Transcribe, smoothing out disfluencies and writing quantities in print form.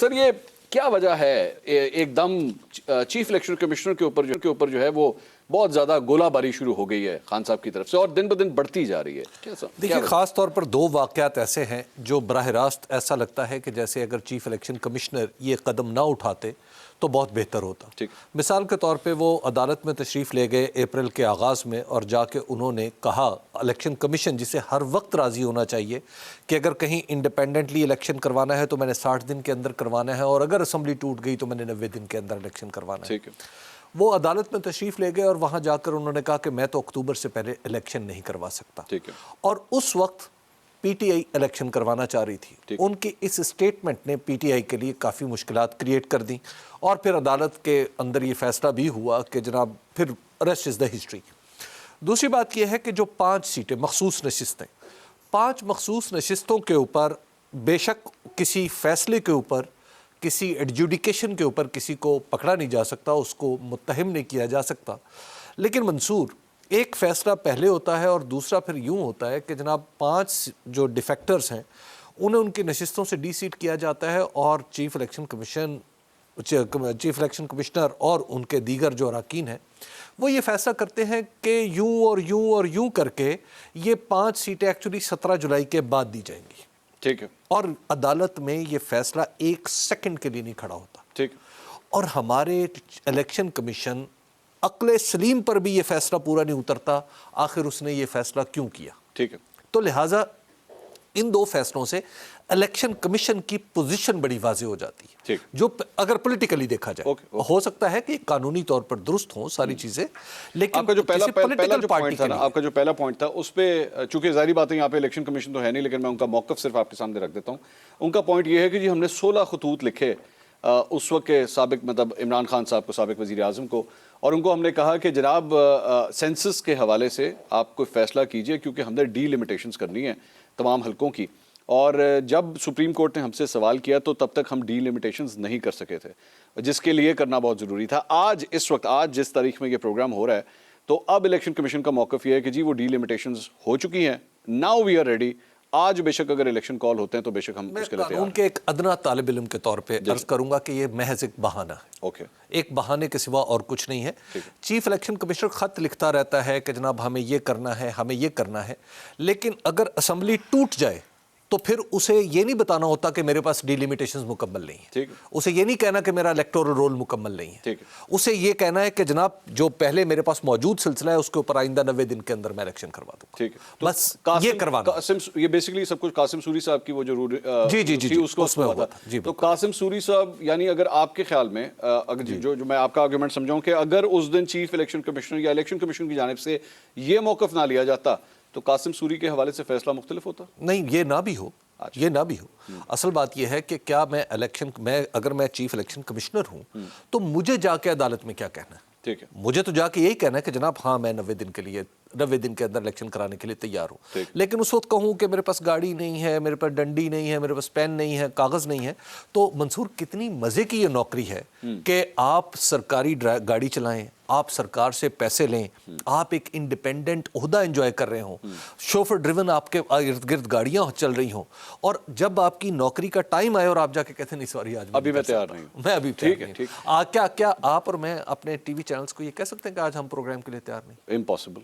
Sir ये क्या वजह है एकदम चीफ इलेक्शन कमिश्नर के ऊपर जो है वो बहुत ज्यादा गोलाबारी शुरू हो गई है खान साहब की तरफ से और दिन ब दिन बढ़ती जा रही है? देखिए, खास तौर पर दो वाकयात ऐसे हैं जो बराह रास्त ऐसा लगता है कि जैसे अगर चीफ इलेक्शन कमिश्नर ये कदम ना उठाते तो बहुत बेहतर होता। ठीक। मिसाल के तौर पे वो अदालत में तशरीफ़ ले गए अप्रैल के आगाज़ में और जाके उन्होंने कहा, इलेक्शन कमीशन जिसे हर वक्त राज़ी होना चाहिए कि अगर कहीं इंडिपेंडेंटली इलेक्शन करवाना है तो मैंने 60 दिन के अंदर करवाना है और अगर असम्बली टूट गई तो मैंने 90 दिन के अंदर इलेक्शन करवाना है। ठीक है। वो अदालत में तशरीफ़ ले गए और वहाँ जाकर उन्होंने कहा कि मैं तो अक्टूबर से पहले इलेक्शन नहीं करवा सकता। ठीक है। और उस वक्त पीटीआई इलेक्शन करवाना चाह रही थी। उनके इस स्टेटमेंट ने पीटीआई के लिए काफ़ी मुश्किलात क्रिएट कर दी और फिर अदालत के अंदर ये फैसला भी हुआ कि जनाब फिर रेस्ट इज़ द हिस्ट्री। दूसरी बात यह है कि जो 5 सीटें मखसूस नशिस्तें, 5 मखसूस नशिस्तों के ऊपर बेशक किसी फैसले के ऊपर, किसी एडजुडिकेशन के ऊपर किसी को पकड़ा नहीं जा सकता, उसको मुत्तहिम नहीं किया जा सकता, लेकिन मंसूर एक फ़ैसला पहले होता है और दूसरा फिर यूँ होता है कि जनाब 5 जो डिफेक्टर्स हैं उन्हें उनकी नशिस्तों से डी-सीट किया जाता है और चीफ इलेक्शन कमिश्नर और उनके दीगर जो अरकान हैं वो ये फैसला करते हैं कि यूँ और यूँ और यूँ करके ये 5 सीटें एक्चुअली 17 जुलाई के बाद दी जाएंगी। ठीक है। और अदालत में ये फैसला 1 सेकंड के लिए नहीं खड़ा होता। ठीक। और हमारे इलेक्शन कमीशन अक्ले सलीम पर भी ये फैसला पूरा नहीं उतरता, आखिर उसने ये फैसला क्यों किया? ठीक है। तो लिहाजा इन 2 फैसलों से इलेक्शन कमीशन की पोजीशन बड़ी वाज़ेह हो जाती है। ठीक। जो अगर पॉलिटिकली देखा जाए हो सकता है कि कानूनी तौर पर दुरुस्त हो सारी चीजें, लेकिन आपका जो पहला जो पार्टी पॉइंट था ना, आपका जो पहला पॉइंट था उस पे चूंकि जाहिर बात है यहाँ पे इलेक्शन कमीशन तो है नहीं, लेकिन मैं उनका मौक़िफ़ सिर्फ आपके सामने रख देता हूँ। उनका पॉइंट ये है कि जी हमने 16 खतूत लिखे उस वक्त के साबिक मतलब इमरान खान साहब को, साबिक वज़ीर आज़म को, और उनको हमने कहा कि जनाब सेंसस के हवाले से आप कोई फ़ैसला कीजिए क्योंकि हमने डीलिमिटेशंस करनी है तमाम हलकों की। और जब सुप्रीम कोर्ट ने हमसे सवाल किया तो तब तक हम डीलिमिटेशंस नहीं कर सके थे, जिसके लिए करना बहुत ज़रूरी था। आज इस वक्त, आज जिस तारीख में ये प्रोग्राम हो रहा है, तो अब इलेक्शन कमीशन का मौक़िफ़ ये है कि जी वो डीलिमिटेशंस हो चुकी हैं, नाउ वी आर रेडी। आज बेशक अगर इलेक्शन कॉल होते हैं तो बेशक हम उसके लिए तैयार हैं। उनके एक अदना तालिब इल्म के तौर पे अर्ज करूंगा कि ये महज एक बहाना है। ओके। एक बहाने के सिवा और कुछ नहीं है। चीफ इलेक्शन कमिश्नर खत लिखता रहता है कि जनाब हमें ये करना है, हमें ये करना है, लेकिन अगर असम्बली टूट जाए तो फिर उसे ये नहीं बताना होता कि मेरे पास डिलिमिटेशंस मुकम्मल नहीं है। ठीक। उसे ये नहीं कहना कि मेरा इलेक्टोरल रोल मुकम्मल नहीं है। ठीक। उसे ये कहना है कि जनाब जो पहले मेरे पास मौजूद सिलसिला है उसके ऊपर आइंदा 90 दिन के अंदर मैं इलेक्शन करवा दूंगा। ठीक है। तो बस ये करवाना। ये बेसिकली सब कुछ कासिम सूरी साहब की वो जो जी उसको उसमें हुआ था। तो कासिम सूरी साहब, यानी अगर आपके ख्याल में अगर जो मैं आपका आर्गुमेंट समझाऊं कि अगर उस दिन चीफ इलेक्शन कमिश्नर या इलेक्शन कमीशन की जानिब से ये मौक़िफ़ ना लिया जाता तो कासिम सूरी के हवाले से फैसला मुख्तलिफ होता? नहीं, ये ना भी हो, ये ना भी हो। असल बात यह है कि क्या अगर मैं चीफ इलेक्शन कमिश्नर हूं तो मुझे जाके अदालत में क्या कहना है? ठीक है। मुझे तो जाके यही कहना है कि जनाब हाँ मैं 90 दिन के अंदर इलेक्शन कराने के लिए तैयार हूँ। लेकिन उस वक्त कहूँ कि मेरे पास गाड़ी नहीं है, मेरे पास डंडी नहीं है, मेरे पास पेन नहीं है, कागज़ नहीं है, तो मंसूर कितनी मज़े की ये नौकरी है कि आप सरकारी गाड़ी चलाएं, आप सरकार से पैसे लें, आप एक इंडिपेंडेंट ओहदा एंजॉय कर रहे हो, शोफर ड्रिवन आपके इर्द गिर्द गाड़ियाँ चल रही हों, और जब आपकी नौकरी का टाइम आए और आप जाके कहते नहीं सॉरी आज अभी मैं तैयार नहीं हूँ, मैं अभी ठीक है, ठीक। क्या आप और मैं अपने टीवी चैनल्स को ये कह सकते हैं कि आज हम प्रोग्राम के लिए तैयार नहीं? इम्पॉसिबल।